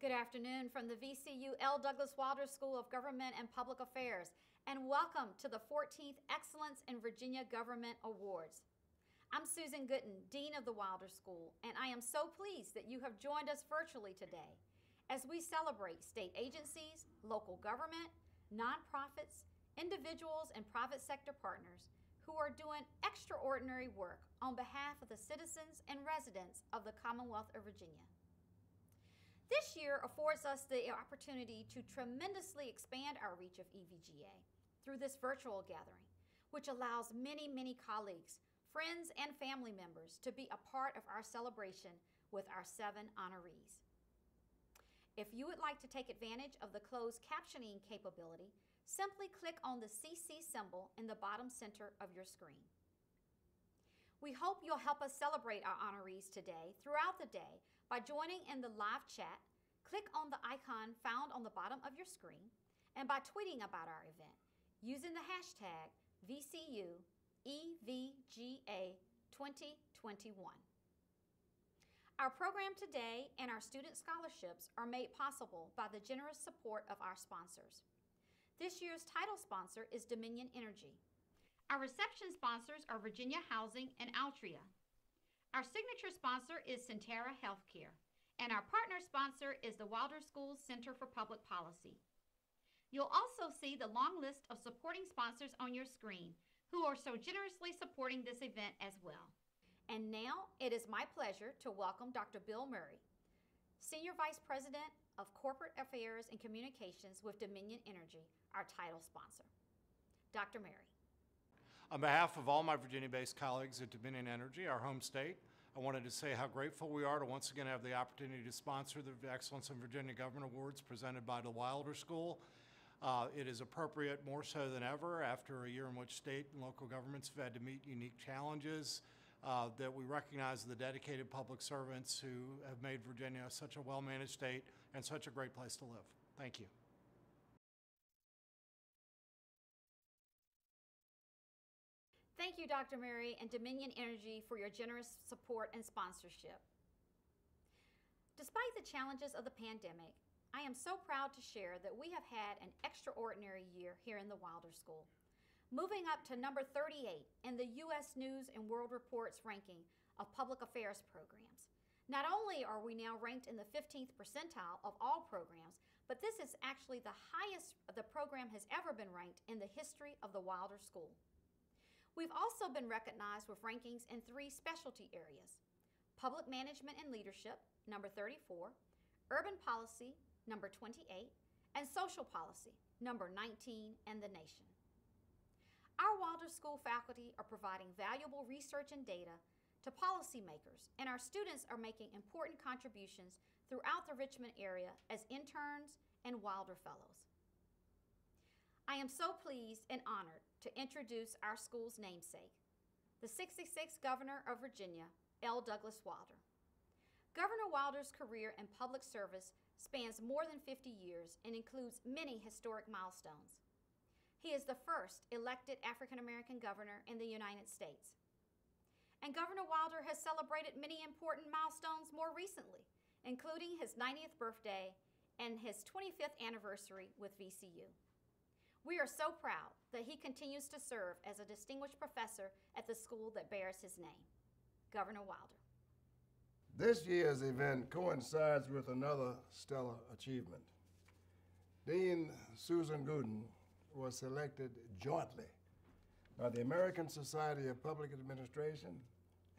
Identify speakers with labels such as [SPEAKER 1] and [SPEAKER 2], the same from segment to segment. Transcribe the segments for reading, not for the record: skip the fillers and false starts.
[SPEAKER 1] Good afternoon from the VCU L. Douglas Wilder School of Government and Public Affairs, and welcome to the 14th Excellence in Virginia Government Awards. I'm Susan Gooden, Dean of the Wilder School, and I am so pleased that you have joined us virtually today as we celebrate state agencies, local government, nonprofits, individuals, and private sector partners who are doing extraordinary work on behalf of the citizens and residents of the Commonwealth of Virginia. This year affords us the opportunity to tremendously expand our reach of EVGA through this virtual gathering, which allows many, many colleagues, friends, and family members to be a part of our celebration with our 7 honorees. If you would like to take advantage of the closed captioning capability, simply click on the CC symbol in the bottom center of your screen. We hope you'll help us celebrate our honorees today throughout the day by joining in the live chat. Click on the icon found on the bottom of your screen and by tweeting about our event using the hashtag VCUEVGA2021. Our program today and our student scholarships are made possible by the generous support of our sponsors. This year's title sponsor is Dominion Energy. Our reception sponsors are Virginia Housing and Altria. Our signature sponsor is Centera Healthcare, and our partner sponsor is the Wilder School's Center for Public Policy. You'll also see the long list of supporting sponsors on your screen who are so generously supporting this event as well. And now it is my pleasure to welcome Dr. Bill Murray, Senior Vice President of Corporate Affairs and Communications with Dominion Energy, our title sponsor. Dr. Murray.
[SPEAKER 2] On behalf of all my Virginia-based colleagues at Dominion Energy, our home state, I wanted to say how grateful we are to once again have the opportunity to sponsor the Excellence in Virginia Government Awards presented by the Wilder School. It is appropriate more so than ever after a year in which state and local governments have had to meet unique challenges, that we recognize the dedicated public servants who have made Virginia such a well-managed state and such a great place to live. Thank you.
[SPEAKER 1] Thank you, Dr. Murray and Dominion Energy, for your generous support and sponsorship. Despite the challenges of the pandemic, I am so proud to share that we have had an extraordinary year here in the Wilder School, moving up to number 38 in the U.S. News and World Report's ranking of public affairs programs. Not only are we now ranked in the 15th percentile of all programs, but this is actually the highest the program has ever been ranked in the history of the Wilder School. We've also been recognized with rankings in 3 specialty areas: Public Management and Leadership, number 34, Urban Policy, number 28, and Social Policy, number 19 in the nation. Our Wilder School faculty are providing valuable research and data to policymakers, and our students are making important contributions throughout the Richmond area as interns and Wilder Fellows. I am so pleased and honored to introduce our school's namesake, the 66th Governor of Virginia, L. Douglas Wilder. Governor Wilder's career in public service spans more than 50 years and includes many historic milestones. He is the first elected African-American governor in the United States. And Governor Wilder has celebrated many important milestones more recently, including his 90th birthday and his 25th anniversary with VCU. We are so proud that he continues to serve as a distinguished professor at the school that bears his name. Governor Wilder.
[SPEAKER 3] This year's event coincides with another stellar achievement. Dean Susan Gooden was selected jointly by the American Society of Public Administration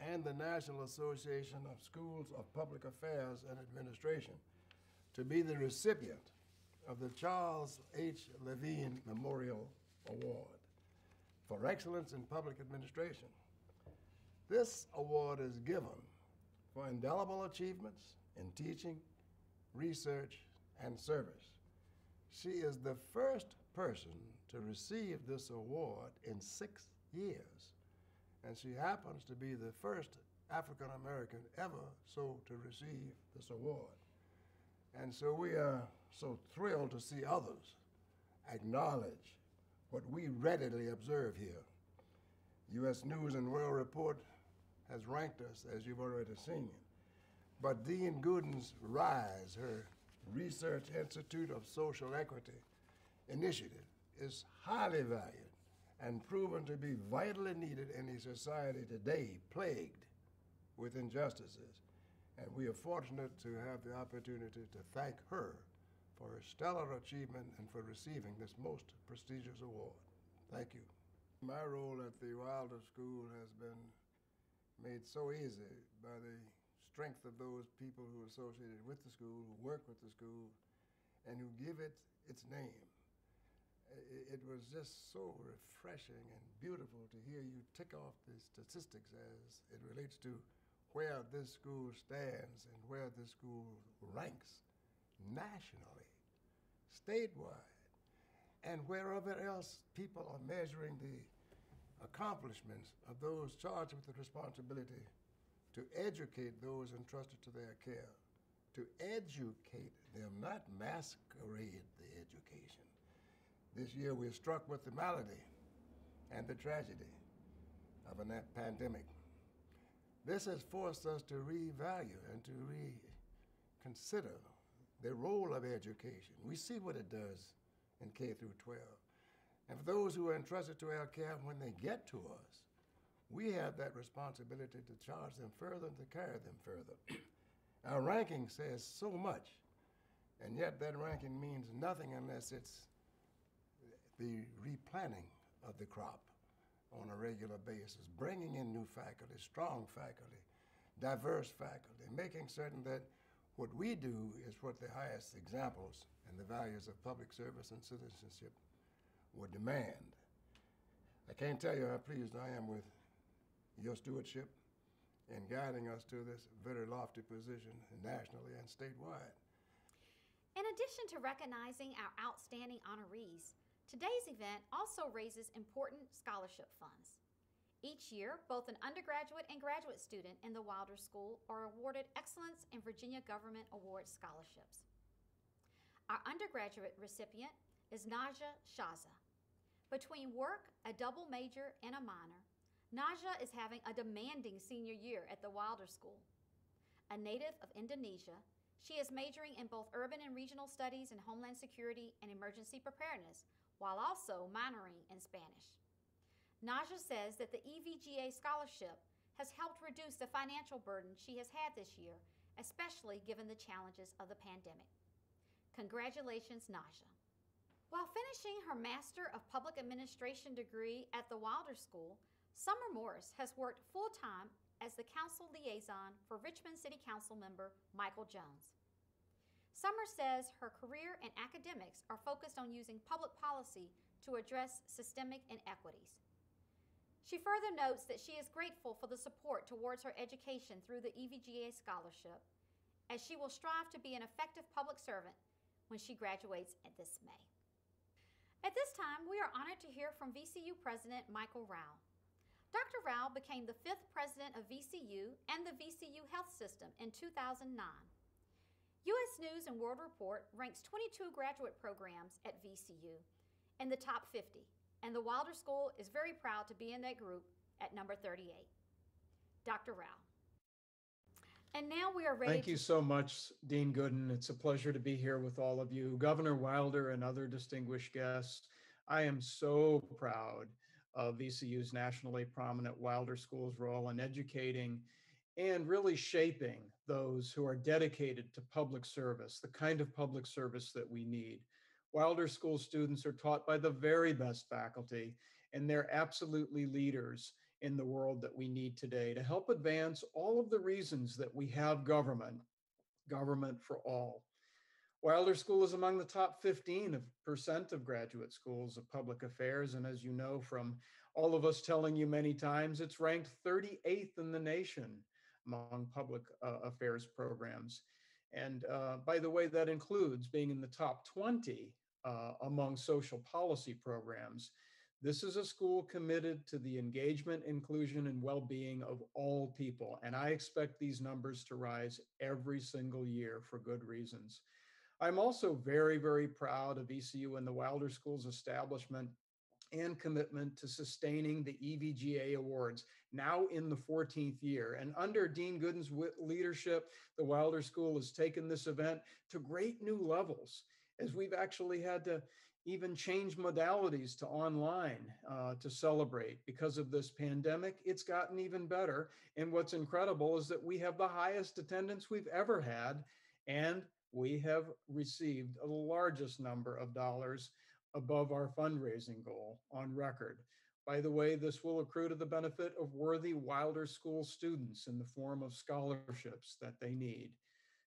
[SPEAKER 3] and the National Association of Schools of Public Affairs and Administration to be the recipient of the Charles H. Levine Memorial Award for Excellence in Public Administration. This award is given for indelible achievements in teaching, research, and service. She is the first person to receive this award in 6 years, and she happens to be the first African American ever so to receive this award. And so we are so thrilled to see others acknowledge what we readily observe here. U.S. News and World Report has ranked us, as you've already seen. But Dean Gooden's rise, her Research Institute of Social Equity initiative is highly valued and proven to be vitally needed in a society today plagued with injustices. And we are fortunate to have the opportunity to thank her for her stellar achievement and for receiving this most prestigious award. Thank you. My role at the Wilder School has been made so easy by the strength of those people who are associated with the school, who work with the school, and who give it its name. It was just so refreshing and beautiful to hear you tick off the statistics as it relates to where this school stands and where this school ranks nationally, statewide, and wherever else people are measuring the accomplishments of those charged with the responsibility to educate those entrusted to their care, to educate them, not masquerade the education. This year we're struck with the malady and the tragedy of a pandemic. This has forced us to revalue and to reconsider the role of education. We see what it does in K through 12. And for those who are entrusted to our care, when they get to us, we have that responsibility to charge them further and to carry them further. Our ranking says so much, and yet that ranking means nothing unless it's the replanting of the crop on a regular basis, bringing in new faculty, strong faculty, diverse faculty, making certain that what we do is what the highest examples and the values of public service and citizenship would demand. I can't tell you how pleased I am with your stewardship in guiding us to this very lofty position nationally and statewide.
[SPEAKER 1] In addition to recognizing our outstanding honorees, today's event also raises important scholarship funds. Each year, both an undergraduate and graduate student in the Wilder School are awarded Excellence in Virginia Government Award scholarships. Our undergraduate recipient is Naja Shaza. Between work, a double major, and a minor, Naja is having a demanding senior year at the Wilder School. A native of Indonesia, she is majoring in both urban and regional studies and homeland security and emergency preparedness, while also minoring in Spanish. Naja says that the EVGA scholarship has helped reduce the financial burden she has had this year, especially given the challenges of the pandemic. Congratulations, Naja. While finishing her Master of Public Administration degree at the Wilder School, Summer Morris has worked full-time as the council liaison for Richmond City Council member Michael Jones. Summer says her career and academics are focused on using public policy to address systemic inequities. She further notes that she is grateful for the support towards her education through the EVGA scholarship, as she will strive to be an effective public servant when she graduates this May. At this time, we are honored to hear from VCU President Michael Rao. Dr. Rao became the 5th president of VCU and the VCU Health System in 2009. U.S. News and World Report ranks 22 graduate programs at VCU in the top 50, and the Wilder School is very proud to be in that group at number 38. Dr. Rao. And now we are ready.
[SPEAKER 4] Thank you so much, Dean Gooden. It's a pleasure to be here with all of you, Governor Wilder and other distinguished guests. I am so proud of VCU's nationally prominent Wilder School's role in educating and really shaping those who are dedicated to public service, the kind of public service that we need. Wilder School students are taught by the very best faculty, and they're absolutely leaders in the world that we need today to help advance all of the reasons that we have government for all. Wilder School is among the top 15% of graduate schools of public affairs. And as you know from all of us telling you many times, it's ranked 38th in the nation among public affairs programs. And by the way, that includes being in the top 20 among social policy programs. This is a school committed to the engagement, inclusion, and well-being of all people. And I expect these numbers to rise every single year for good reasons. I'm also very, very proud of VCU and the Wilder School's establishment and commitment to sustaining the EVGA awards, now in the 14th year. And under Dean Gooden's leadership, the Wilder School has taken this event to great new levels, as we've actually had to even change modalities to online to celebrate. Because of this pandemic, it's gotten even better. And what's incredible is that we have the highest attendance we've ever had, and we have received the largest number of dollars above our fundraising goal on record. By the way, this will accrue to the benefit of worthy Wilder School students in the form of scholarships that they need.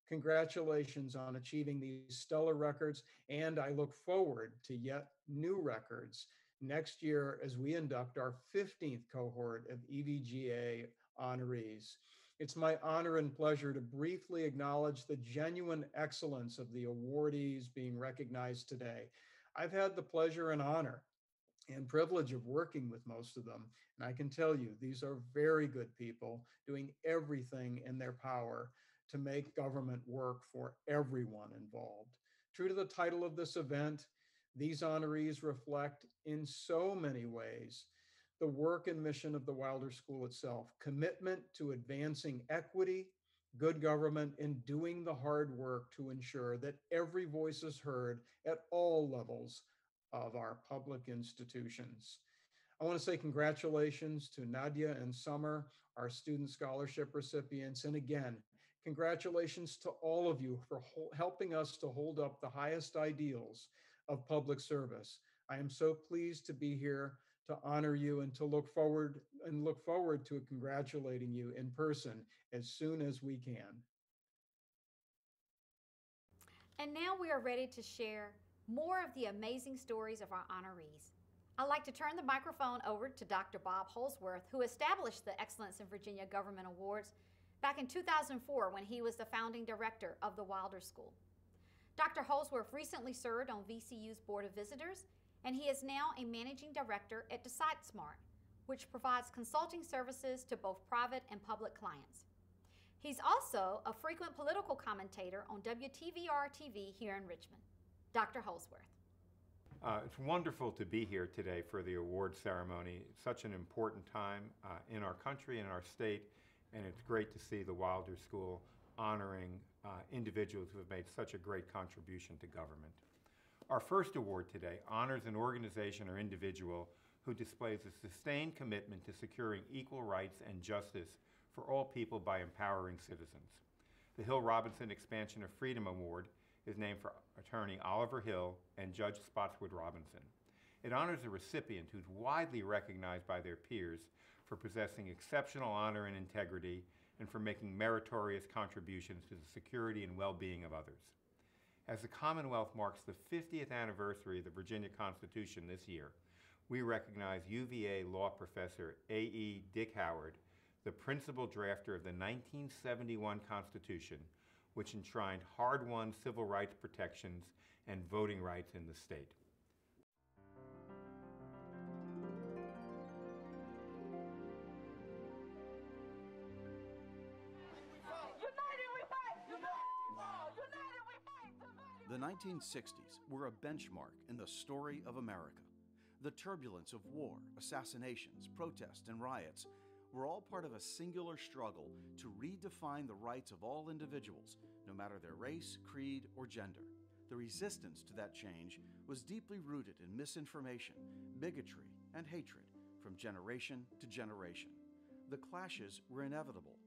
[SPEAKER 4] Congratulations on achieving these stellar records, and I look forward to yet new records next year as we induct our 15th cohort of EVGA honorees. It's my honor and pleasure to briefly acknowledge the genuine excellence of the awardees being recognized today. I've had the pleasure and honor and privilege of working with most of them, and I can tell you these are very good people doing everything in their power to make government work for everyone involved. True to the title of this event, these honorees reflect in so many ways the work and mission of the Wilder School itself: commitment to advancing equity, good government, and doing the hard work to ensure that every voice is heard at all levels of our public institutions. I want to say congratulations to Nadia and Summer, our student scholarship recipients. And again, congratulations to all of you for helping us to hold up the highest ideals of public service. I am so pleased to be here to honor you and to look forward to congratulating you in person as soon as we can.
[SPEAKER 1] And now we are ready to share more of the amazing stories of our honorees. I'd like to turn the microphone over to Dr. Bob Holsworth, who established the Excellence in Virginia Government Awards back in 2004 when he was the founding director of the Wilder School. Dr. Holsworth recently served on VCU's Board of Visitors, and he is now a managing director at DecideSmart, which provides consulting services to both private and public clients. He's also a frequent political commentator on WTVR-TV here in Richmond. Dr. Holsworth.
[SPEAKER 5] It's wonderful to be here today for the award ceremony. It's such an important time in our country and our state, and it's great to see the Wilder School honoring individuals who have made such a great contribution to government. Our first award today honors an organization or individual who displays a sustained commitment to securing equal rights and justice for all people by empowering citizens. The Hill Robinson Expansion of Freedom Award is named for attorney Oliver Hill and Judge Spotswood Robinson. It honors a recipient who's widely recognized by their peers for possessing exceptional honor and integrity and for making meritorious contributions to the security and well-being of others. As the Commonwealth marks the 50th anniversary of the Virginia Constitution this year, we recognize UVA law professor A.E. Dick Howard, the principal drafter of the 1971 Constitution, which enshrined hard-won civil rights protections and voting rights in the state.
[SPEAKER 6] The 1960s were a benchmark in the story of America. The turbulence of war, assassinations, protests, and riots were all part of a singular struggle to redefine the rights of all individuals, no matter their race, creed, or gender. The resistance to that change was deeply rooted in misinformation, bigotry, and hatred from generation to generation. The clashes were inevitable.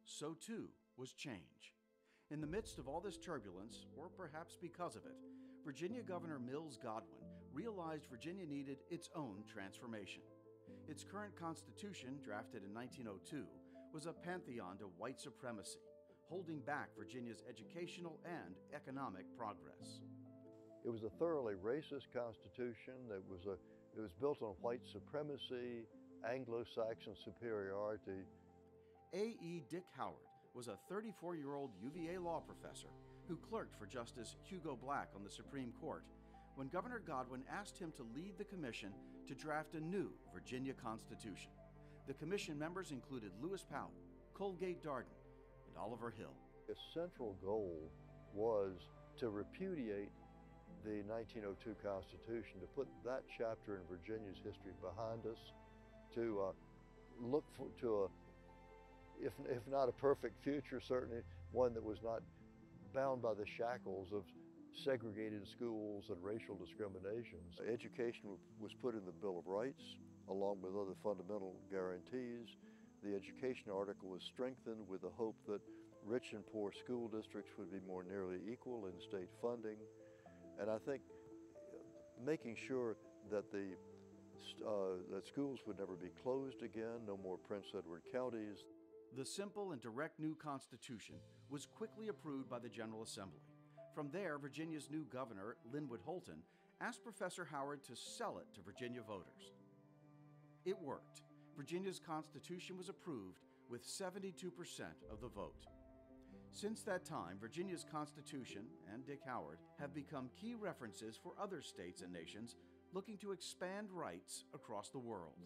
[SPEAKER 6] So too was change. In the midst of all this turbulence, or perhaps because of it, Virginia Governor Mills Godwin realized Virginia needed its own transformation. Its current constitution, drafted in 1902, was a pantheon to white supremacy, holding back Virginia's educational and economic progress.
[SPEAKER 7] It was a thoroughly racist constitution that was built on white supremacy, Anglo-Saxon superiority.
[SPEAKER 6] A.E. Dick Howard was a 34-year-old UVA law professor who clerked for Justice Hugo Black on the Supreme Court when Governor Godwin asked him to lead the commission to draft a new Virginia Constitution. The commission members included Lewis Powell, Colgate Darden, and Oliver Hill.
[SPEAKER 7] The central goal was to repudiate the 1902 Constitution, to put that chapter in Virginia's history behind us, to look to a, if not a perfect future, certainly one that was not bound by the shackles of segregated schools and racial discriminations. Education was put in the Bill of Rights, along with other fundamental guarantees. The education article was strengthened with the hope that rich and poor school districts would be more nearly equal in state funding. And I think making sure that that schools would never be closed again, no more Prince Edward counties.
[SPEAKER 6] The simple and direct new Constitution was quickly approved by the General Assembly. From there, Virginia's new governor, Linwood Holton, asked Professor Howard to sell it to Virginia voters. It worked. Virginia's Constitution was approved with 72% of the vote. Since that time, Virginia's Constitution and Dick Howard have become key references for other states and nations looking to expand rights across the world.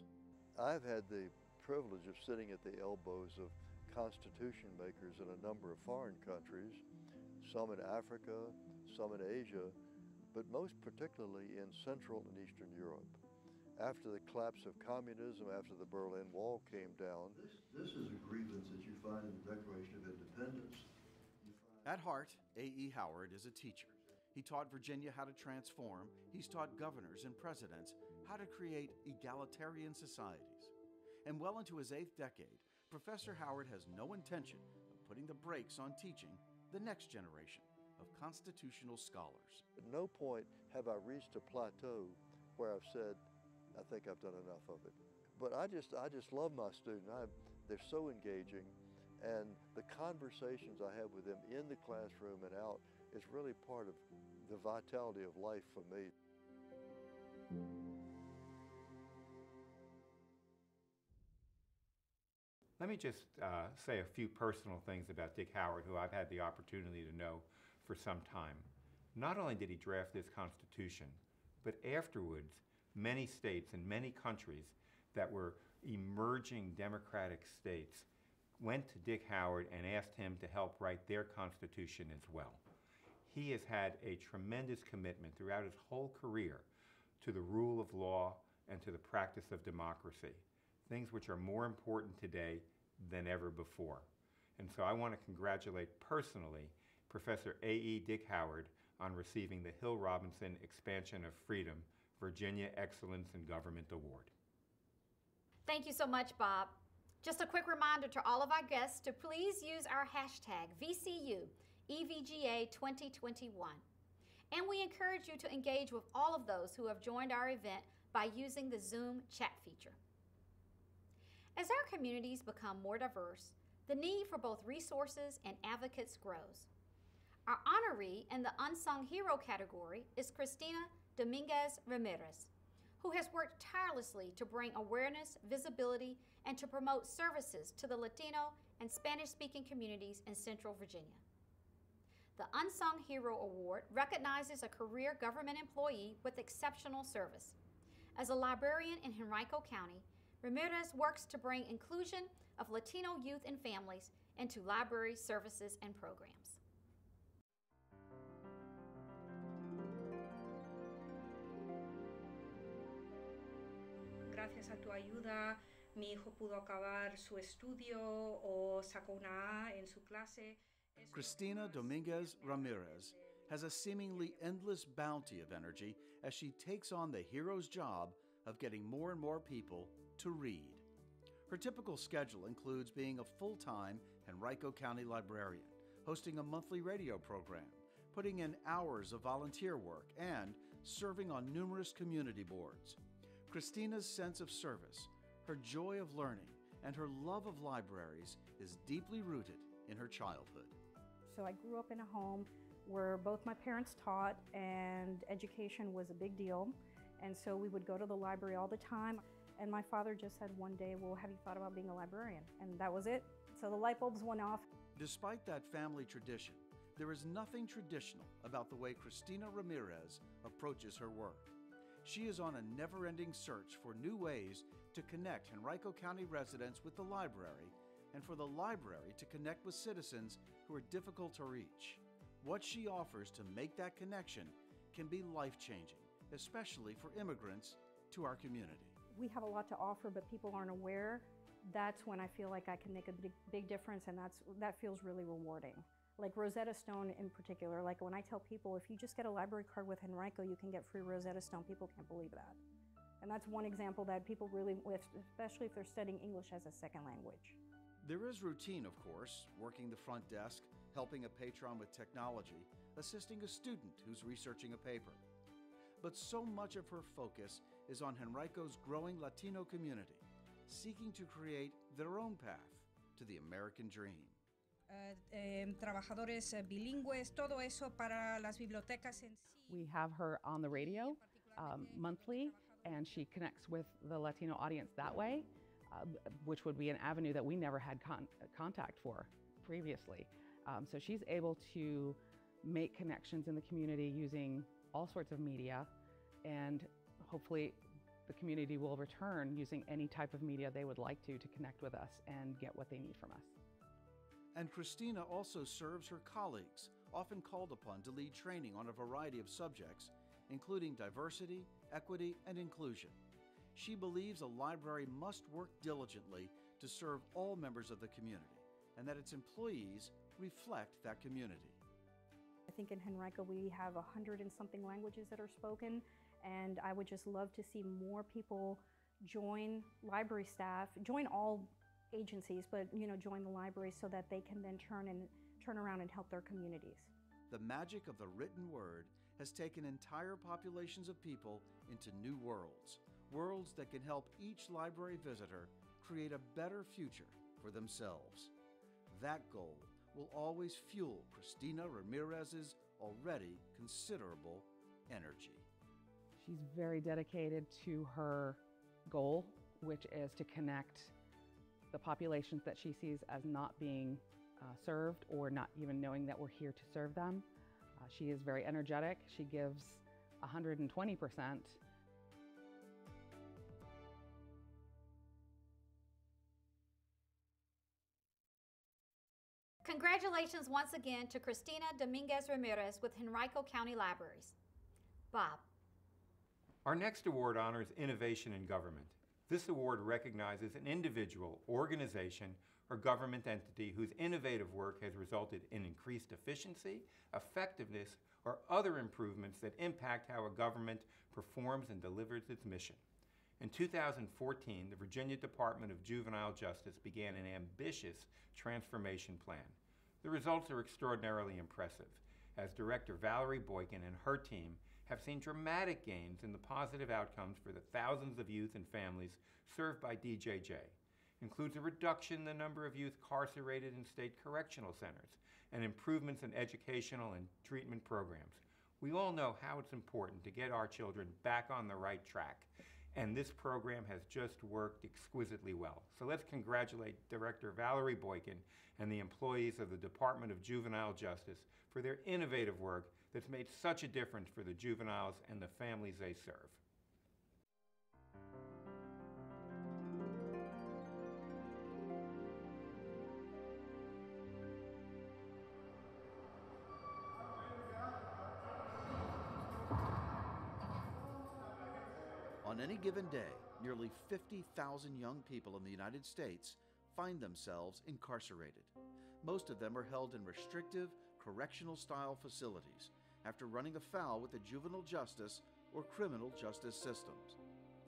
[SPEAKER 7] I've had the privilege of sitting at the elbows of constitution makers in a number of foreign countries, some in Africa, some in Asia, but most particularly in Central and Eastern Europe. After the collapse of communism, after the Berlin Wall came down.
[SPEAKER 8] This is a grievance that you find in the Declaration of Independence.
[SPEAKER 6] At heart, A.E. Howard is a teacher. He taught Virginia how to transform. He's taught governors and presidents how to create egalitarian societies. And well into his 8th decade, Professor Howard has no intention of putting the brakes on teaching the next generation of constitutional scholars.
[SPEAKER 7] At no point have I reached a plateau where I've said, I think I've done enough of it. But I just love my students. They're so engaging, and the conversations I have with them in the classroom and out is really part of the vitality of life for me.
[SPEAKER 5] Let me just say a few personal things about Dick Howard, who I've had the opportunity to know for some time. Not only did he draft this Constitution, but afterwards, many states and many countries that were emerging democratic states went to Dick Howard and asked him to help write their Constitution as well. He has had a tremendous commitment throughout his whole career to the rule of law and to the practice of democracy, things which are more important today than ever before. And so I want to congratulate personally Professor A.E. Dick Howard on receiving the Hill Robinson Expansion of Freedom Virginia Excellence in Government Award.
[SPEAKER 1] Thank you so much, Bob. Just a quick reminder to all of our guests to please use our hashtag VCU EVGA 2021. And we encourage you to engage with all of those who have joined our event by using the Zoom chat feature. As our communities become more diverse, the need for both resources and advocates grows. Our honoree in the Unsung Hero category is Cristina Dominguez Ramirez, who has worked tirelessly to bring awareness, visibility, and to promote services to the Latino and Spanish-speaking communities in Central Virginia. The Unsung Hero Award recognizes a career government employee with exceptional service. As a librarian in Henrico County, Ramirez works to bring inclusion of Latino youth and families into library services and programs.
[SPEAKER 9] Gracias a tu ayuda, mi hijo pudo acabar su estudio o sacó una A en su clase.
[SPEAKER 6] Cristina Dominguez Ramirez has a seemingly endless bounty of energy as she takes on the hero's job of getting more and more people to read. Her typical schedule includes being a full-time Henrico County librarian, hosting a monthly radio program, putting in hours of volunteer work, and serving on numerous community boards. Christina's sense of service, her joy of learning, and her love of libraries is deeply rooted in her childhood.
[SPEAKER 10] So I grew up in a home where both my parents taught, and education was a big deal. And so we would go to the library all the time. And my father just said one day, well, have you thought about being a librarian? And that was it. So the light bulbs went off.
[SPEAKER 6] Despite that family tradition, there is nothing traditional about the way Cristina Ramirez approaches her work. She is on a never-ending search for new ways to connect Henrico County residents with the library and for the library to connect with citizens who are difficult to reach. What she offers to make that connection can be life-changing, especially for immigrants to our community.
[SPEAKER 10] We have a lot to offer, but people aren't aware. That's when I feel like I can make a big difference, and that feels really rewarding. Like Rosetta Stone in particular, like when I tell people, if you just get a library card with Henrico, you can get free Rosetta Stone, people can't believe that. And that's one example that people really, especially if they're studying English as a second language.
[SPEAKER 6] There is routine, of course, working the front desk, helping a patron with technology, assisting a student who's researching a paper. But so much of her focus is on Henrico's growing Latino community, seeking to create their own path to the American dream.
[SPEAKER 11] Trabajadores bilingües, todo eso para las bibliotecas en sí.
[SPEAKER 12] We have her on the radio monthly, and she connects with the Latino audience that way, which would be an avenue that we never had contact for previously. So she's able to make connections in the community using all sorts of media, and hopefully the community will return using any type of media they would like to connect with us and get what they need from us.
[SPEAKER 6] And Christina also serves her colleagues, often called upon to lead training on a variety of subjects, including diversity, equity, and inclusion. She believes a library must work diligently to serve all members of the community, and that its employees reflect that community.
[SPEAKER 10] I think in Henrico we have 100 and something languages that are spoken, and I would just love to see more people join library staff, join all agencies, but join the library so that they can then turn around and help their communities.
[SPEAKER 6] The magic of the written word has taken entire populations of people into new worlds, worlds that can help each library visitor create a better future for themselves. That goal will always fuel Christina Ramirez's already considerable energy.
[SPEAKER 12] She's very dedicated to her goal, which is to connect the populations that she sees as not being served or not even knowing that we're here to serve them. She is very energetic. She gives 120%.
[SPEAKER 1] Congratulations once again to Cristina Dominguez Ramirez with Henrico County Libraries. Bob.
[SPEAKER 5] Our next award honors innovation in government. This award recognizes an individual, organization, or government entity whose innovative work has resulted in increased efficiency, effectiveness, or other improvements that impact how a government performs and delivers its mission. In 2014, the Virginia Department of Juvenile Justice began an ambitious transformation plan. The results are extraordinarily impressive, as Director Valerie Boykin and her team have seen dramatic gains in the positive outcomes for the thousands of youth and families served by DJJ. Includes a reduction in the number of youth incarcerated in state correctional centers and improvements in educational and treatment programs. We all know how it's important to get our children back on the right track, and this program has just worked exquisitely well. So let's congratulate Director Valerie Boykin and the employees of the Department of Juvenile Justice for their innovative work that's made such a difference for the juveniles and the families they serve.
[SPEAKER 6] On any given day, nearly 50,000 young people in the United States find themselves incarcerated. Most of them are held in restrictive, correctional-style facilities after running afoul with the juvenile justice or criminal justice systems.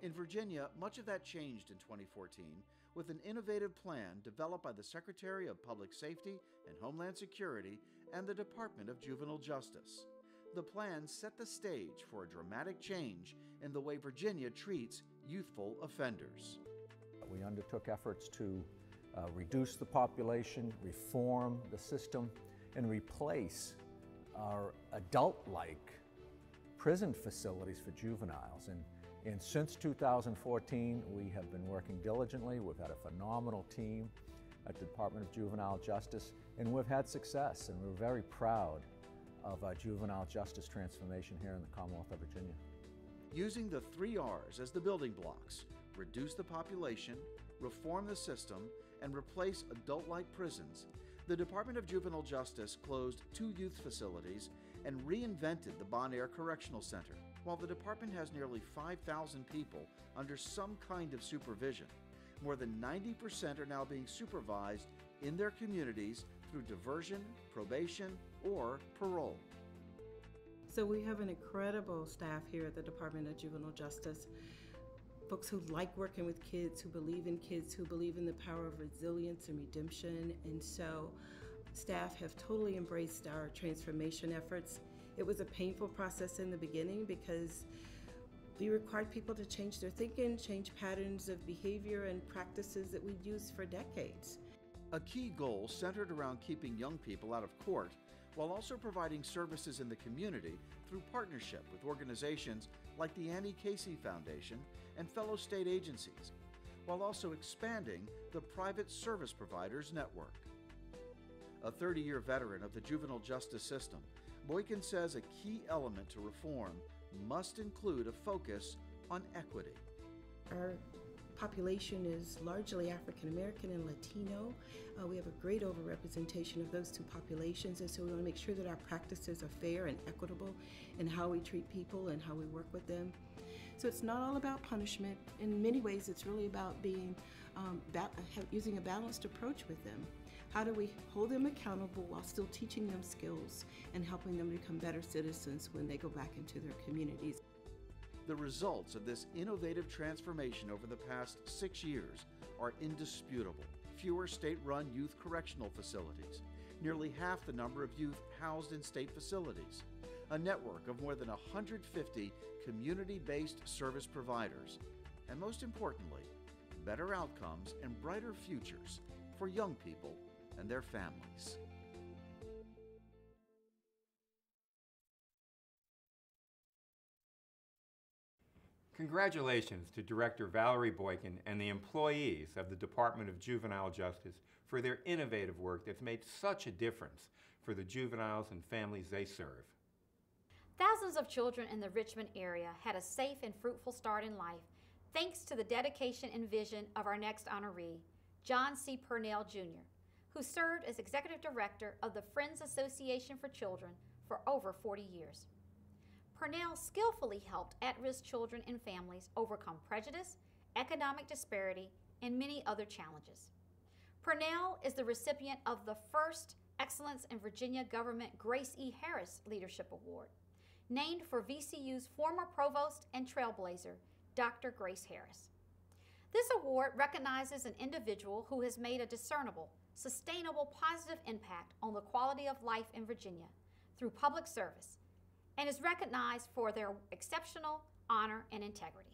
[SPEAKER 6] In Virginia, much of that changed in 2014 with an innovative plan developed by the Secretary of Public Safety and Homeland Security and the Department of Juvenile Justice. The plan set the stage for a dramatic change in the way Virginia treats youthful offenders.
[SPEAKER 13] We undertook efforts to reduce the population, reform the system, and replace our adult-like prison facilities for juveniles. And since 2014, we have been working diligently. We've had a phenomenal team at the Department of Juvenile Justice, and we've had success, and we're very proud of our juvenile justice transformation here in the Commonwealth of Virginia.
[SPEAKER 6] Using the 3 R's as the building blocks, reduce the population, reform the system, and replace adult-like prisons, the Department of Juvenile Justice closed 2 youth facilities and reinvented the Bon Air Correctional Center. While the department has nearly 5,000 people under some kind of supervision, more than 90% are now being supervised in their communities through diversion, probation, or parole.
[SPEAKER 14] So we have an incredible staff here at the Department of Juvenile Justice. Folks who like working with kids, who believe in kids, who believe in the power of resilience and redemption. And so staff have totally embraced our transformation efforts. It was a painful process in the beginning because we required people to change their thinking, change patterns of behavior and practices that we've used for decades.
[SPEAKER 6] A key goal centered around keeping young people out of court while also providing services in the community through partnership with organizations like the Annie Casey Foundation and fellow state agencies, while also expanding the private service providers network. A 30-year veteran of the juvenile justice system, Boykin says a key element to reform must include a focus on equity.
[SPEAKER 14] Our population is largely African American and Latino. We have a great overrepresentation of those two populations, and so we want to make sure that our practices are fair and equitable in how we treat people and how we work with them. So it's not all about punishment. In many ways, it's really about being using a balanced approach with them. How do we hold them accountable while still teaching them skills and helping them become better citizens when they go back into their communities?
[SPEAKER 6] The results of this innovative transformation over the past 6 years are indisputable. Fewer state-run youth correctional facilities, nearly half the number of youth housed in state facilities, a network of more than 150 community-based service providers, and most importantly, better outcomes and brighter futures for young people and their families.
[SPEAKER 5] Congratulations to Director Valerie Boykin and the employees of the Department of Juvenile Justice for their innovative work that's made such a difference for the juveniles and families they serve.
[SPEAKER 1] Thousands of children in the Richmond area had a safe and fruitful start in life thanks to the dedication and vision of our next honoree, John C. Purnell Jr., who served as Executive Director of the Friends Association for Children for over 40 years. Purnell skillfully helped at-risk children and families overcome prejudice, economic disparity, and many other challenges. Purnell is the recipient of the first Excellence in Virginia Government Grace E. Harris Leadership Award, named for VCU's former provost and trailblazer, Dr. Grace Harris. This award recognizes an individual who has made a discernible, sustainable, positive impact on the quality of life in Virginia through public service, and is recognized for their exceptional honor and integrity.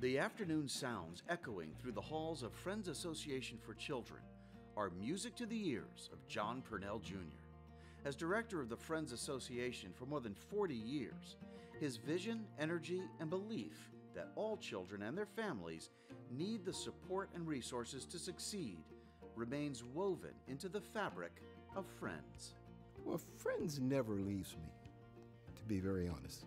[SPEAKER 6] The afternoon sounds echoing through the halls of Friends Association for Children are music to the ears of John Purnell Jr. As director of the Friends Association for more than 40 years, his vision, energy, and belief that all children and their families need the support and resources to succeed remains woven into the fabric of Friends.
[SPEAKER 15] Well, Friends never leaves me, to be very honest.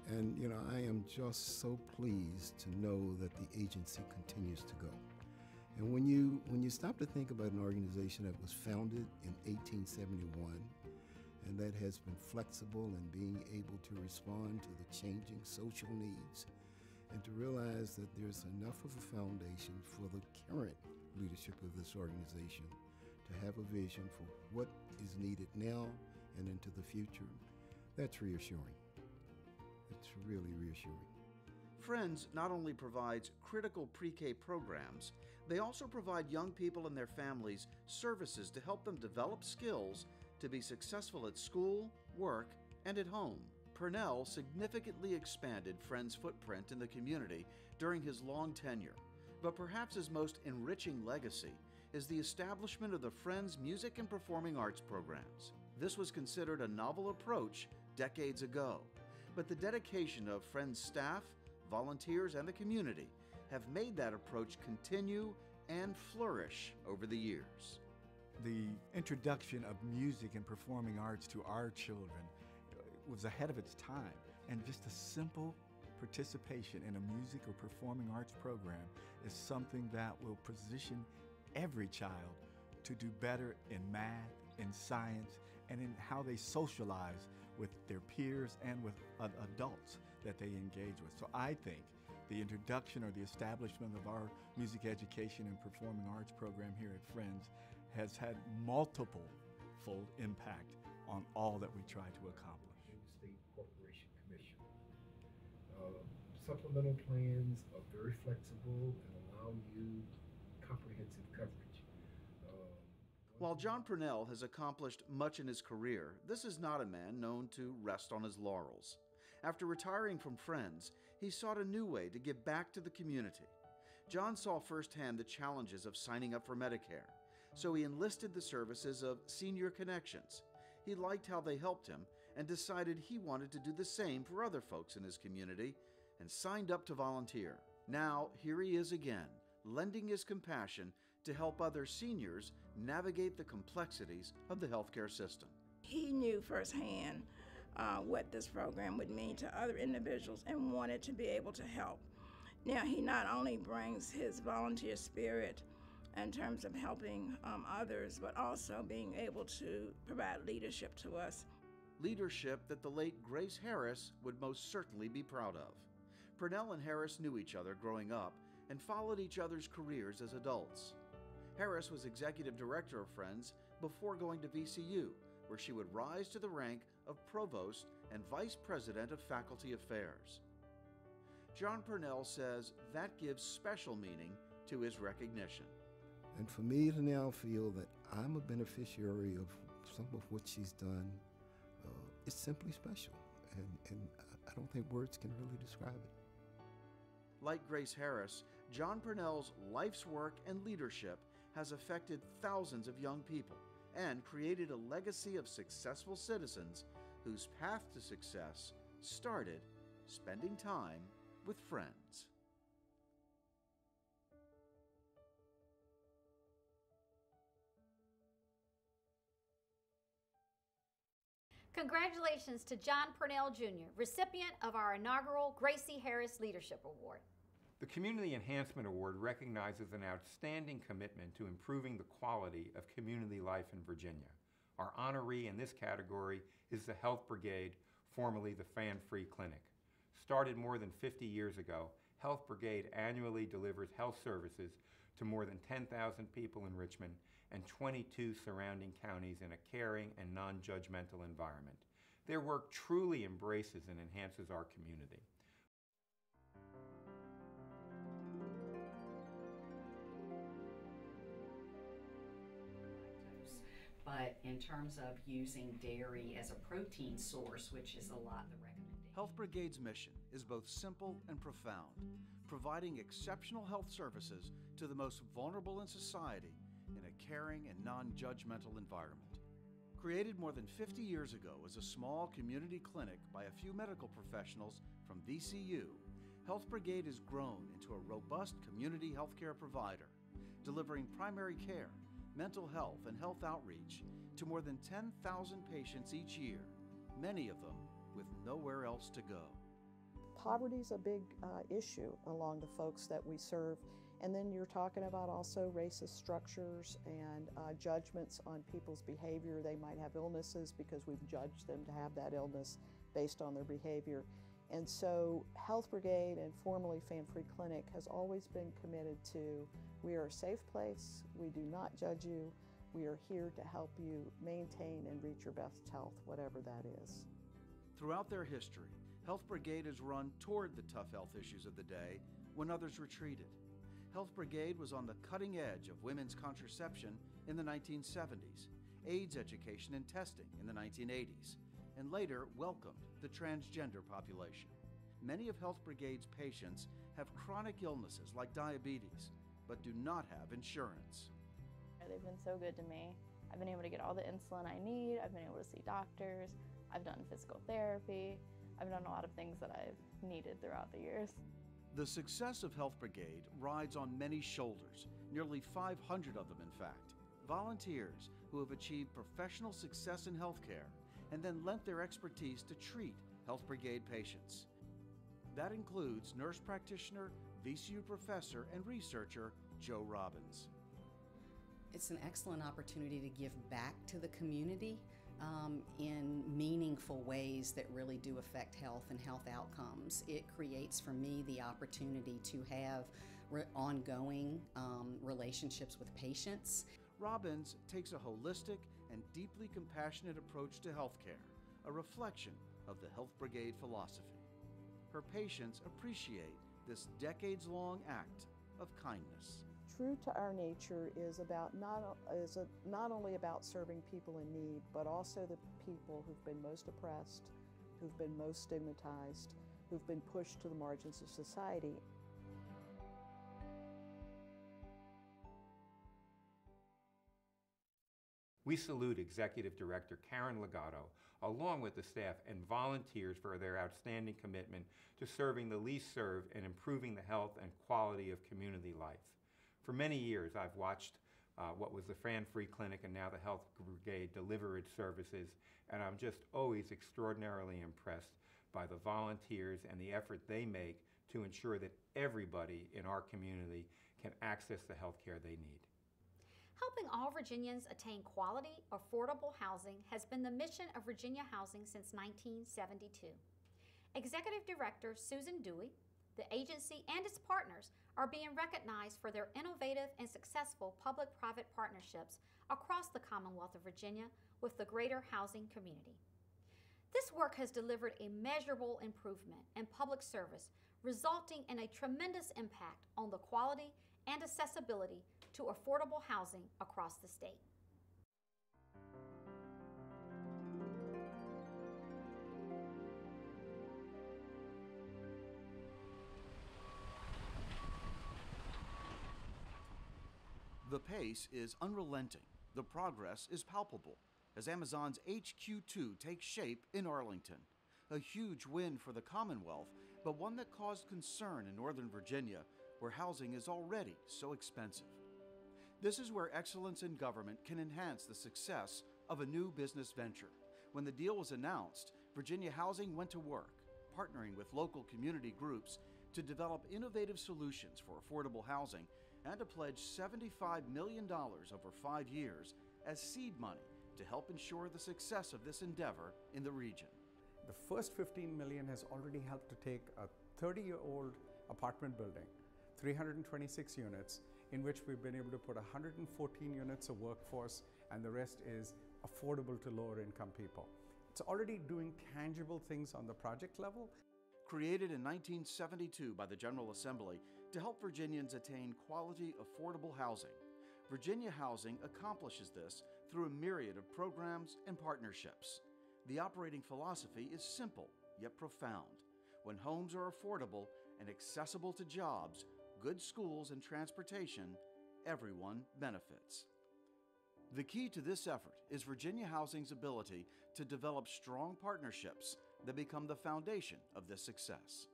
[SPEAKER 15] And, you know, I am just so pleased to know that the agency continues to go. And when you stop to think about an organization that was founded in 1871 and that has been flexible in being able to respond to the changing social needs, and to realize that there's enough of a foundation for the current leadership of this organization to have a vision for what is needed now and into the future, that's reassuring. It's really reassuring.
[SPEAKER 6] Friends not only provides critical pre-K programs, they also provide young people and their families services to help them develop skills to be successful at school, work, and at home. Purnell significantly expanded Friends' footprint in the community during his long tenure, but perhaps his most enriching legacy is the establishment of the Friends Music and Performing Arts programs. This was considered a novel approach decades ago, but the dedication of Friends staff, volunteers, and the community have made that approach continue and flourish over the years.
[SPEAKER 16] The introduction of music and performing arts to our children was ahead of its time, and just a simple participation in a music or performing arts program is something that will position every child to do better in math, in science, and in how they socialize with their peers and with adults that they engage with. So I think the introduction or the establishment of our music education and performing arts program here at Friends has had multiple-fold impact on all that we try to accomplish.
[SPEAKER 17] State Corporation Commission. Supplemental plans are very flexible and allow you comprehensive coverage.
[SPEAKER 6] While John Purnell has accomplished much in his career, this is not a man known to rest on his laurels. After retiring from Friends, he sought a new way to give back to the community. John saw firsthand the challenges of signing up for Medicare, so he enlisted the services of Senior Connections. He liked how they helped him and decided he wanted to do the same for other folks in his community and signed up to volunteer. Now, here he is again, lending his compassion to help other seniors navigate the complexities of the healthcare system.
[SPEAKER 18] He knew firsthand what this program would mean to other individuals and wanted to be able to help. Now, he not only brings his volunteer spirit in terms of helping others, but also being able to provide leadership to us.
[SPEAKER 6] Leadership that the late Grace Harris would most certainly be proud of. Purnell and Harris knew each other growing up and followed each other's careers as adults. Harris was executive director of Friends before going to VCU, where she would rise to the rank of provost and vice president of faculty affairs. John Purnell says that gives special meaning to his recognition.
[SPEAKER 15] And for me to now feel that I'm a beneficiary of some of what she's done, it's simply special. And I don't think words can really describe it.
[SPEAKER 6] Like Grace Harris, John Purnell's life's work and leadership has affected thousands of young people and created a legacy of successful citizens whose path to success started spending time with friends.
[SPEAKER 1] Congratulations to John Purnell Jr., recipient of our inaugural Gracie Harris Leadership Award.
[SPEAKER 5] The Community Enhancement Award recognizes an outstanding commitment to improving the quality of community life in Virginia. Our honoree in this category is the Health Brigade, formerly the Fan Free Clinic. Started more than 50 years ago, Health Brigade annually delivers health services to more than 10,000 people in Richmond and 22 surrounding counties in a caring and non-judgmental environment. Their work truly embraces and enhances our community.
[SPEAKER 19] But in terms of using dairy as a protein source, which is a lot the recommendation.
[SPEAKER 6] Health Brigade's mission is both simple and profound, providing exceptional health services to the most vulnerable in society in a caring and non-judgmental environment. Created more than 50 years ago as a small community clinic by a few medical professionals from VCU, Health Brigade has grown into a robust community healthcare provider, delivering primary care, mental health, and health outreach to more than 10,000 patients each year, many of them with nowhere else to go.
[SPEAKER 20] Poverty is a big issue along the folks that we serve. And then you're talking about also racist structures and judgments on people's behavior. They might have illnesses because we've judged them to have that illness based on their behavior. And so Health Brigade and formerly Fan Free Clinic has always been committed to, we are a safe place, we do not judge you, we are here to help you maintain and reach your best health, whatever that is.
[SPEAKER 6] Throughout their history, Health Brigade has run toward the tough health issues of the day when others retreated. Health Brigade was on the cutting edge of women's contraception in the 1970s, AIDS education and testing in the 1980s, and later welcomed the transgender population. Many of Health Brigade's patients have chronic illnesses like diabetes, but do not have insurance.
[SPEAKER 21] They've been so good to me. I've been able to get all the insulin I need, I've been able to see doctors, I've done physical therapy, I've done a lot of things that I've needed throughout the years.
[SPEAKER 6] The success of Health Brigade rides on many shoulders, nearly 500 of them in fact. Volunteers who have achieved professional success in healthcare and then lent their expertise to treat health brigade patients. That includes nurse practitioner, VCU professor, and researcher Joe Robbins.
[SPEAKER 19] It's an excellent opportunity to give back to the community in meaningful ways that really do affect health and health outcomes. It creates for me the opportunity to have ongoing relationships with patients.
[SPEAKER 6] Robbins takes a holistic and deeply compassionate approach to healthcare, a reflection of the Health Brigade philosophy. Her patients appreciate this decades-long act of kindness.
[SPEAKER 20] True to our nature is about not only about serving people in need, but also the people who've been most oppressed, who've been most stigmatized, who've been pushed to the margins of society.
[SPEAKER 5] We salute Executive Director Karen Legato, along with the staff and volunteers for their outstanding commitment to serving the least served and improving the health and quality of community life. For many years, I've watched what was the Fran Free Clinic and now the Health Brigade deliver its services, and I'm just always extraordinarily impressed by the volunteers and the effort they make to ensure that everybody in our community can access the health care they need.
[SPEAKER 1] Helping all Virginians attain quality, affordable housing has been the mission of Virginia Housing since 1972. Executive Director Susan Dewey, the agency and its partners are being recognized for their innovative and successful public-private partnerships across the Commonwealth of Virginia with the greater housing community. This work has delivered a measurable improvement in public service, resulting in a tremendous impact on the quality and accessibility to affordable housing across the state.
[SPEAKER 6] The pace is unrelenting. The progress is palpable as Amazon's HQ2 takes shape in Arlington. A huge win for the Commonwealth, but one that caused concern in Northern Virginia, where housing is already so expensive. This is where excellence in government can enhance the success of a new business venture. When the deal was announced, Virginia Housing went to work, partnering with local community groups to develop innovative solutions for affordable housing and to pledge $75 million over 5 years as seed money to help ensure the success of this endeavor in the region.
[SPEAKER 13] The first $15 million has already helped to take a 30-year-old apartment building, 326 units, in which we've been able to put 114 units of workforce, and the rest is affordable to lower income people. It's already doing tangible things on the project level.
[SPEAKER 6] Created in 1972 by the General Assembly to help Virginians attain quality, affordable housing, Virginia Housing accomplishes this through a myriad of programs and partnerships. The operating philosophy is simple yet profound. When homes are affordable and accessible to jobs, good schools, and transportation, everyone benefits. The key to this effort is Virginia Housing's ability to develop strong partnerships that become the foundation of this success.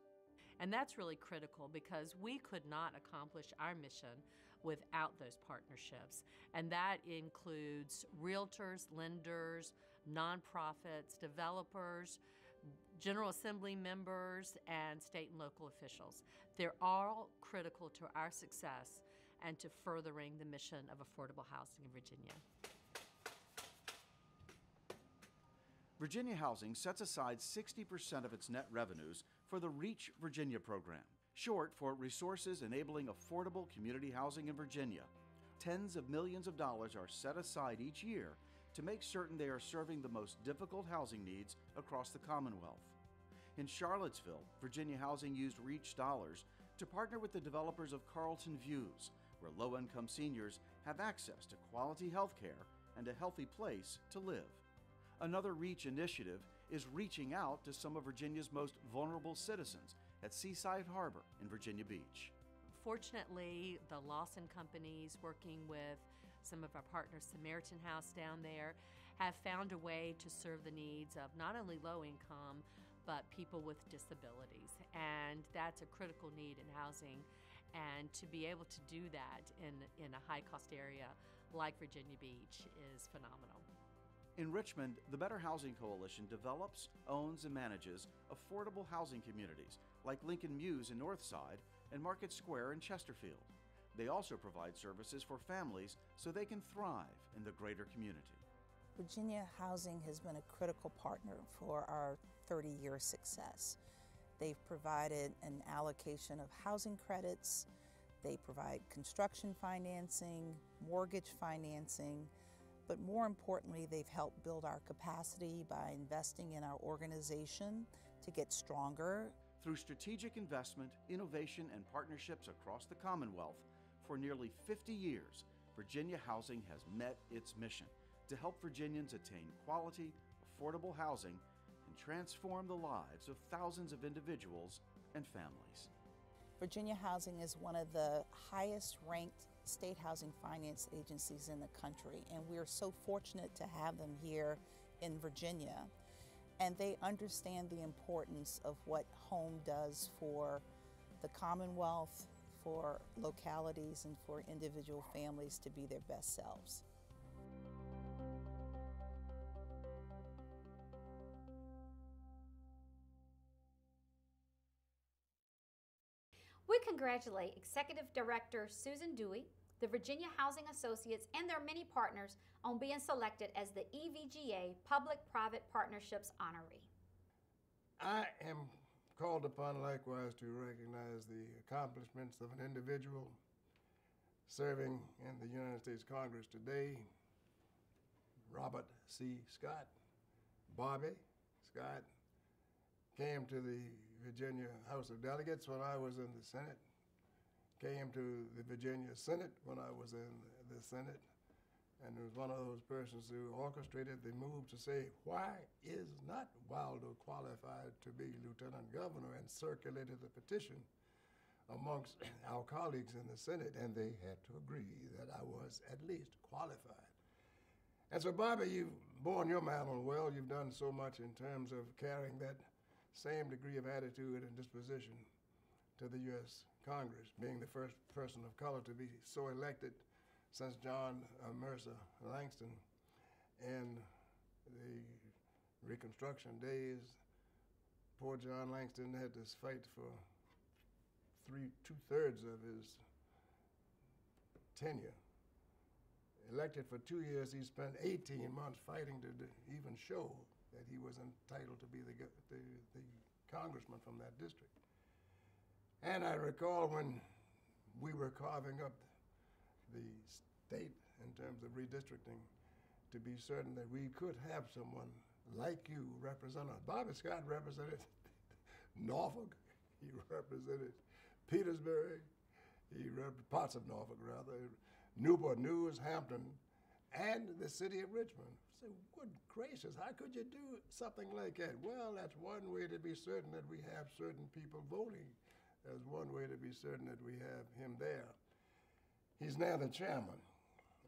[SPEAKER 2] And that's really critical because we could not accomplish our mission without those partnerships. And that includes realtors, lenders, nonprofits, developers, General Assembly members, and state and local officials. They're all critical to our success and to furthering the mission of affordable housing in Virginia.
[SPEAKER 6] Virginia Housing sets aside 60% of its net revenues for the REACH Virginia program, short for Resources Enabling Affordable Community Housing in Virginia. Tens of millions of dollars are set aside each year to make certain they are serving the most difficult housing needs across the Commonwealth. In Charlottesville, Virginia Housing used REACH dollars to partner with the developers of Carlton Views, where low-income seniors have access to quality health care and a healthy place to live. Another REACH initiative is reaching out to some of Virginia's most vulnerable citizens at Seaside Harbor in Virginia Beach.
[SPEAKER 2] Fortunately, the Lawson companies, working with some of our partners, Samaritan House down there, have found a way to serve the needs of not only low income, but people with disabilities. And that's a critical need in housing. And to be able to do that in a high-cost area like Virginia Beach is phenomenal.
[SPEAKER 6] In Richmond, the Better Housing Coalition develops, owns, and manages affordable housing communities like Lincoln Mews in Northside and Market Square in Chesterfield. They also provide services for families so they can thrive in the greater community.
[SPEAKER 3] Virginia Housing has been a critical partner for our 30-year success. They've provided an allocation of housing credits, they provide construction financing, mortgage financing, but more importantly, they've helped build our capacity by investing in our organization to get stronger.
[SPEAKER 6] Through strategic investment, innovation, and partnerships across the Commonwealth, for nearly 50 years, Virginia Housing has met its mission to help Virginians attain quality, affordable housing and transform the lives of thousands of individuals and families.
[SPEAKER 3] Virginia Housing is one of the highest ranked state housing finance agencies in the country, and we're so fortunate to have them here in Virginia. And they understand the importance of what home does for the Commonwealth, for localities, and for individual families to be their best selves.
[SPEAKER 1] We congratulate Executive Director Susan Dewey, the Virginia Housing Associates, and their many partners on being selected as the EVGA Public-Private Partnerships Honoree.
[SPEAKER 22] I am called upon likewise to recognize the accomplishments of an individual serving in the United States Congress today, Robert C. Scott. Bobby Scott came to the Virginia House of Delegates when I was in the Senate, came to the Virginia Senate when I was in the Senate, and was one of those persons who orchestrated the move to say, why is not Wilder qualified to be Lieutenant Governor, and circulated the petition amongst our colleagues in the Senate, and they had to agree that I was at least qualified. And so, Bobby, you've borne your mantle well. You've done so much in terms of carrying that same degree of attitude and disposition to the U.S. Congress, being the first person of color to be so elected since John Mercer Langston in the Reconstruction days. Poor John Langston had to fight for two-thirds of his tenure. Elected for 2 years, he spent 18 months fighting to even show that he was entitled to be the congressman from that district. And I recall when we were carving up the state in terms of redistricting, to be certain that we could have someone like you represent us. Bobby Scott represented Norfolk, he represented Petersburg, parts of Norfolk rather, Newport News, Hampton, and the city of Richmond. I said, good gracious, how could you do something like that? Well, that's one way to be certain that we have certain people voting. There's one way to be certain that we have him there. He's now the chairman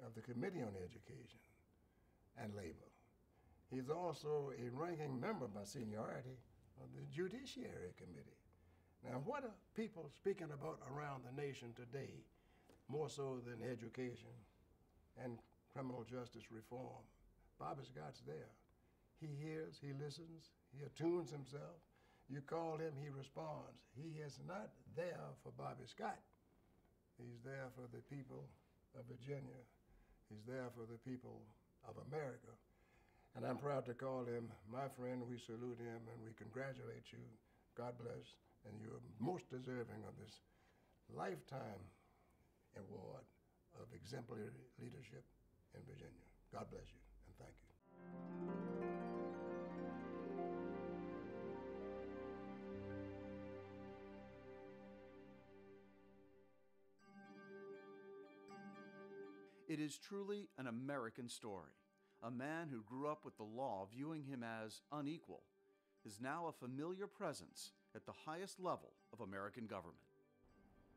[SPEAKER 22] of the Committee on Education and Labor. He's also a ranking member by seniority of the Judiciary Committee. Now, what are people speaking about around the nation today, more so than education and criminal justice reform? Bobby Scott's there. He hears, he listens, he attunes himself. You call him, he responds. He is not there for Bobby Scott. He's there for the people of Virginia. He's there for the people of America. And I'm proud to call him my friend. We salute him and we congratulate you. God bless. And you're most deserving of this lifetime award of exemplary leadership in Virginia. God bless you and thank you.
[SPEAKER 6] It is truly an American story. A man who grew up with the law viewing him as unequal is now a familiar presence at the highest level of American government.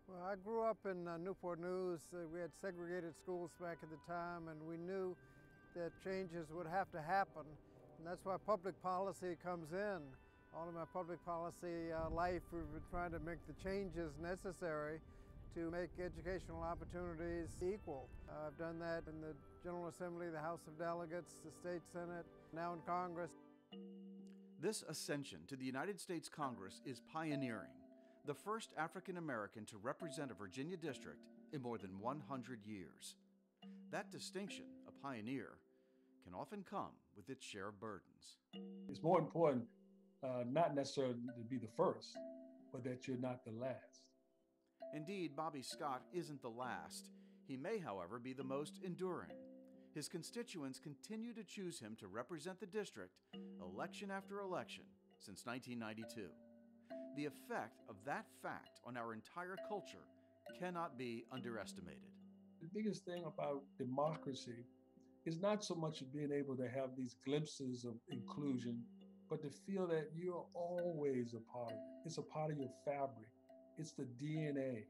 [SPEAKER 23] Well, I grew up in Newport News. We had segregated schools back at the time, and we knew that changes would have to happen. And that's why public policy comes in. All of my public policy life, we've been trying to make the changes necessary to make educational opportunities equal. I've done that in the General Assembly, the House of Delegates, the State Senate, now in Congress.
[SPEAKER 6] This ascension to the United States Congress is pioneering, the first African American to represent a Virginia district in more than 100 years. That distinction, a pioneer, can often come with its share of burdens.
[SPEAKER 4] It's more important not necessarily to be the first, but that you're not the last.
[SPEAKER 6] Indeed, Bobby Scott isn't the last. He may, however, be the most enduring. His constituents continue to choose him to represent the district election after election since 1992. The effect of that fact on our entire culture cannot be underestimated.
[SPEAKER 4] The biggest thing about democracy is not so much being able to have these glimpses of inclusion, but to feel that you're always a part of it. It's a part of your fabric. It's the DNA,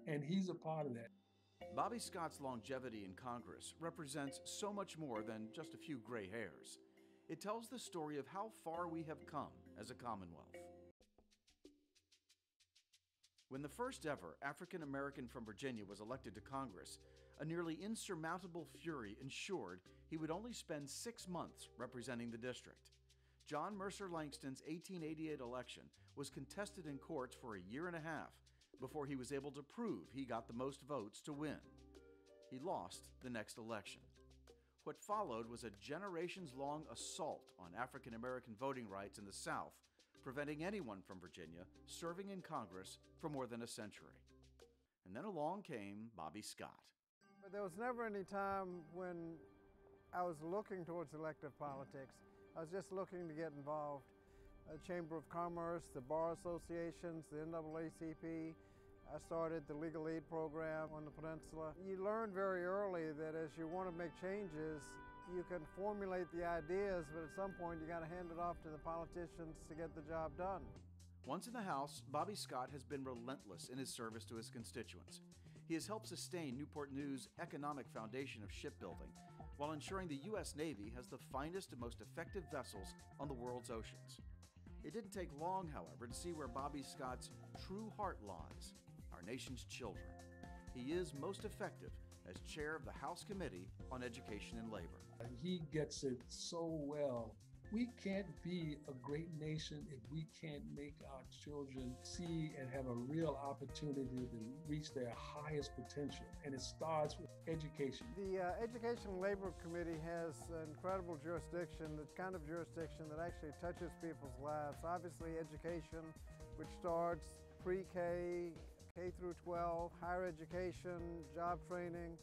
[SPEAKER 4] and he's a part of that.
[SPEAKER 6] Bobby Scott's longevity in Congress represents so much more than just a few gray hairs. It tells the story of how far we have come as a Commonwealth. When the first ever African American from Virginia was elected to Congress, a nearly insurmountable fury ensured he would only spend 6 months representing the district. John Mercer Langston's 1888 election was contested in courts for a year and a half before he was able to prove he got the most votes to win. He lost the next election. What followed was a generations-long assault on African American voting rights in the South, preventing anyone from Virginia serving in Congress for more than a century. And then along came Bobby Scott.
[SPEAKER 23] But there was never any time when I was looking towards elective politics. I was just looking to get involved. The Chamber of Commerce, the Bar Associations, the NAACP. I started the Legal Aid Program on the peninsula. You learn very early that as you want to make changes, you can formulate the ideas, but at some point you got to hand it off to the politicians to get the job done.
[SPEAKER 6] Once in the House, Bobby Scott has been relentless in his service to his constituents. He has helped sustain Newport News' economic foundation of shipbuilding, while ensuring the U.S. Navy has the finest and most effective vessels on the world's oceans. It didn't take long, however, to see where Bobby Scott's true heart lies: our nation's children. He is most effective as chair of the House Committee on Education and Labor.
[SPEAKER 4] He gets it so well. We can't be a great nation if we can't make our children see and have a real opportunity to reach their highest potential. And it starts with education.
[SPEAKER 23] The Education and Labor Committee has incredible jurisdiction, the kind of jurisdiction that actually touches people's lives. Obviously, education, which starts pre-K, K through 12, higher education, job training.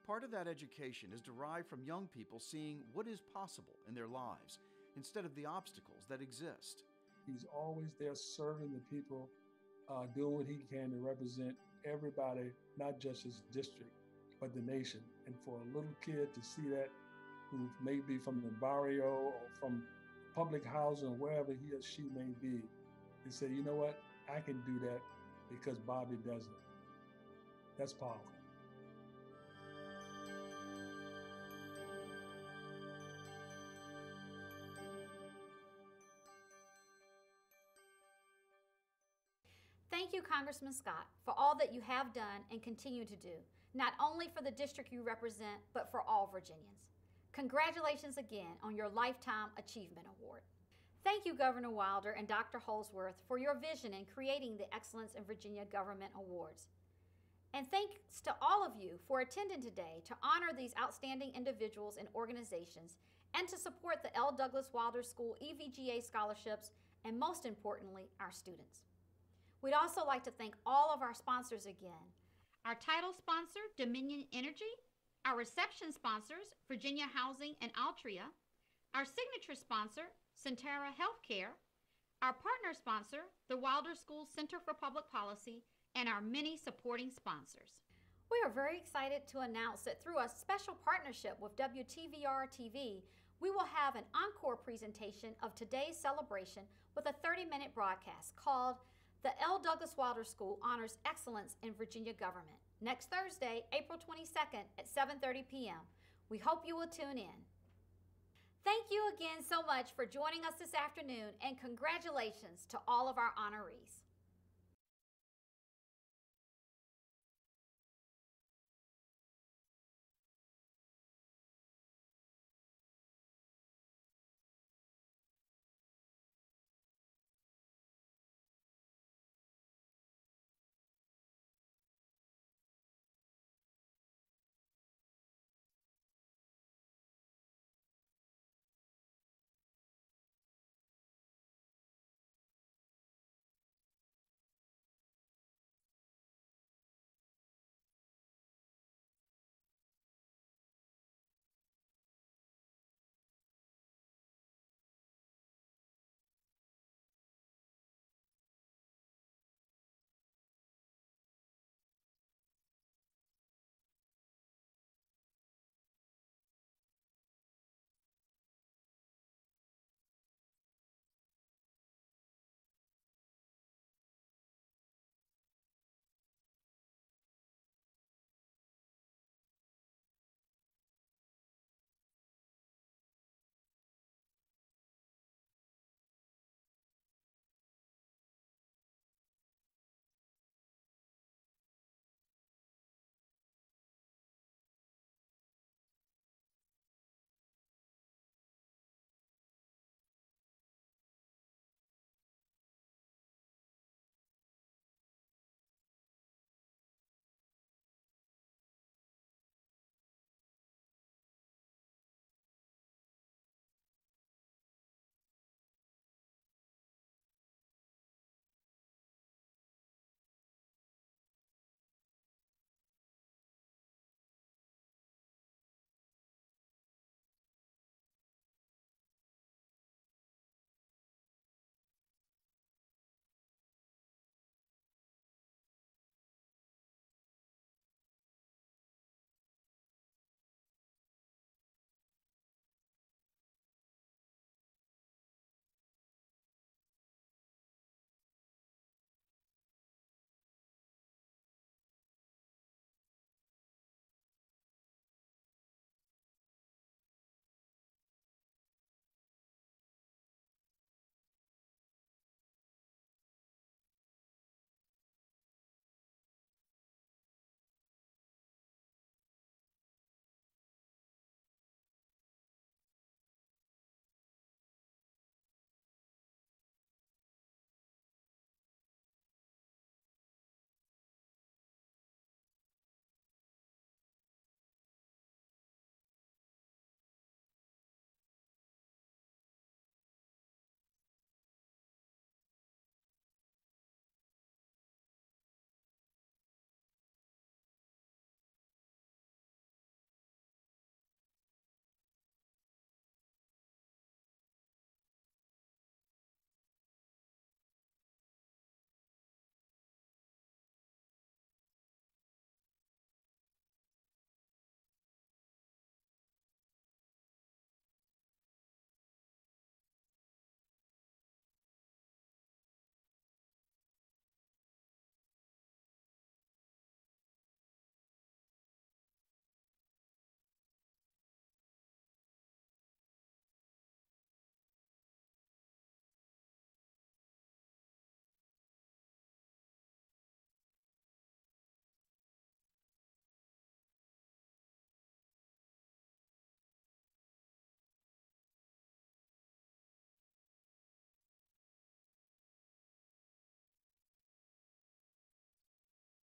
[SPEAKER 6] Part of that education is derived from young people seeing what is possible in their lives instead of the obstacles that exist.
[SPEAKER 4] He's always there serving the people, doing what he can to represent everybody, not just his district, but the nation. And for a little kid to see that, who may be from the barrio or from public housing or wherever he or she may be, and say, you know what, I can do that because Bobby does it. That's powerful.
[SPEAKER 1] Thank you, Congressman Scott, for all that you have done and continue to do, not only for the district you represent, but for all Virginians. Congratulations again on your Lifetime Achievement Award. Thank you, Governor Wilder and Dr. Holsworth, for your vision in creating the Excellence in Virginia Government Awards. And thanks to all of you for attending today to honor these outstanding individuals and organizations and to support the L. Douglas Wilder School EVGA scholarships and, most importantly, our students. We'd also like to thank all of our sponsors again. Our title sponsor, Dominion Energy, our reception sponsors, Virginia Housing and Altria, our signature sponsor, Centera Healthcare, our partner sponsor, the Wilder School Center for Public Policy, and our many supporting sponsors. We are very excited to announce that through a special partnership with WTVR-TV, we will have an encore presentation of today's celebration with a 30-minute broadcast called The L. Douglas Wilder School Honors Excellence in Virginia Government, next Thursday, April 22nd at 7:30 p.m. We hope you will tune in. Thank you again so much for joining us this afternoon, and congratulations to all of our honorees.